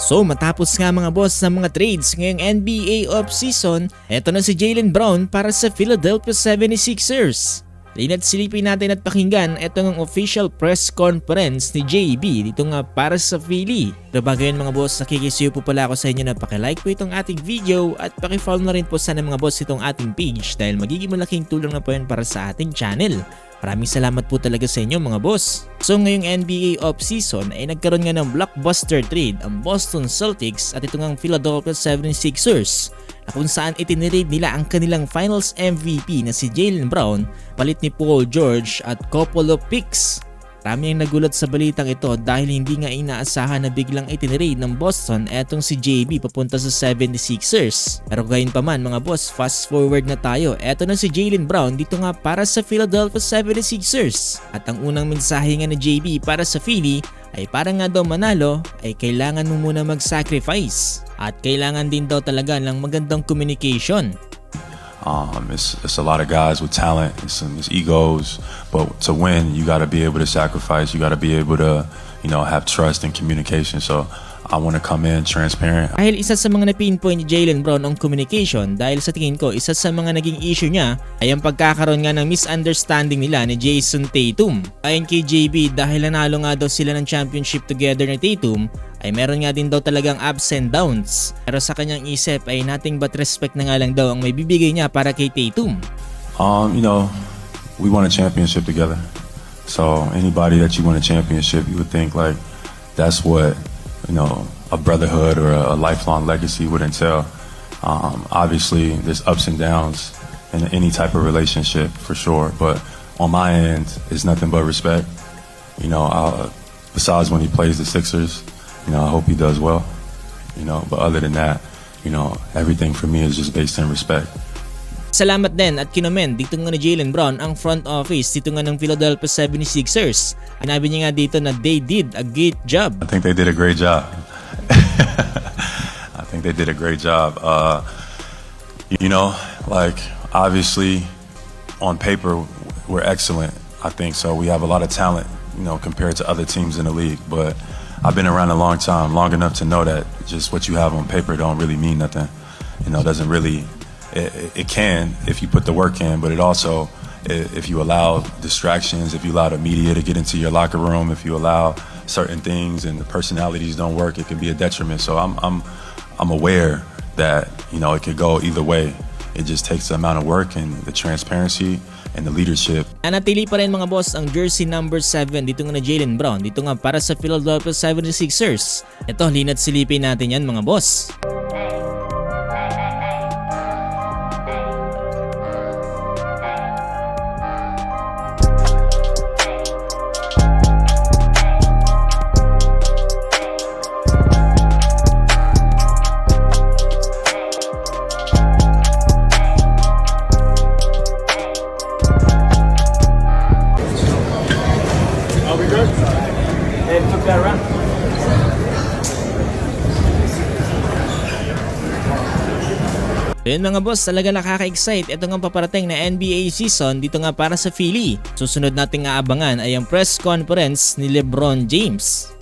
So matapos nga mga boss ng mga trades ngayong NBA offseason, eto na si Jaylen Brown para sa Philadelphia 76ers. Lina't silipin natin at pakinggan ito ng official press conference ni JB dito nga para sa Philly. Pero bago yan mga boss, nakikisuyo po pala ako sa inyo na pakilike po itong ating video at pakifollow na rin po sana mga boss itong ating page dahil magiging malaking tulong na po yan para sa ating channel. Maraming salamat po talaga sa inyo mga boss. So ngayong NBA offseason ay nagkaroon nga ng blockbuster trade ang Boston Celtics at ito ngang Philadelphia 76ers na kung saan itinirade nila ang kanilang finals MVP na si Jaylen Brown palit ni Paul George at couple of picks. Marami ang nagulat sa balitang ito dahil hindi nga inaasahan na biglang itinirade ng Boston etong si JB papunta sa 76ers. Pero gayon pa man mga boss, fast forward na tayo. Eto na si Jaylen Brown dito nga para sa Philadelphia 76ers. At ang unang mensahe nga ni JB para sa Philly ay para nga daw manalo ay kailangan mo muna mag-sacrifice. At kailangan din daw talaga ng magandang communication. It's a lot of guys with talent, it's egos, but to win, you got to be able to sacrifice. You got to be able to, have trust and communication. So I want to come in transparent. Dahil isa sa mga na-pinpoint ni Jaylen Brown ang communication dahil sa tingin ko isa sa mga naging issue niya ay ang pagkakaroon nga ng misunderstanding nila ni Jason Tatum. Ayon kay JB dahil nanalo nga daw sila ng championship together ni Tatum ay meron nga din daw talagang ups and downs. Pero sa kanyang isip ay nothing but respect na nga lang daw ang may bibigay niya para kay Tatum. We won a championship together. So anybody that you win a championship, you would think like that's what a brotherhood or a lifelong legacy would entail. Obviously, there's ups and downs in any type of relationship for sure. But on my end, it's nothing but respect. Besides when he plays the Sixers, I hope he does well. But other than that, everything for me is just based in respect. Salamat din at kinomen dito nga ni Jaylen Brown ang front office dito nga ng Philadelphia 76ers. Sinabi niya nga dito na they did a great job. I think they did a great job. I think they did a great job. Obviously on paper we're excellent. I think so. We have a lot of talent, compared to other teams in the league. But I've been around a long time, long enough to know that just what you have on paper don't really mean nothing. Doesn't really. It can if you put the work in, but it also, if you allow distractions, if you allow the media to get into your locker room, if you allow certain things and the personalities don't work, it can be a detriment. So I'm aware that it could go either way. It just takes the amount of work and the transparency and the leadership. Nanatili pa rin mga boss ang jersey number 7 dito nga na Jaylen Brown dito nga para sa Philadelphia 76ers. Ito, lina't silipin natin yan mga boss. So yun mga boss, talaga nakaka-excite. Ito nga paparating na NBA season dito nga para sa Philly. Susunod nating aabangan ay ang press conference ni LeBron James.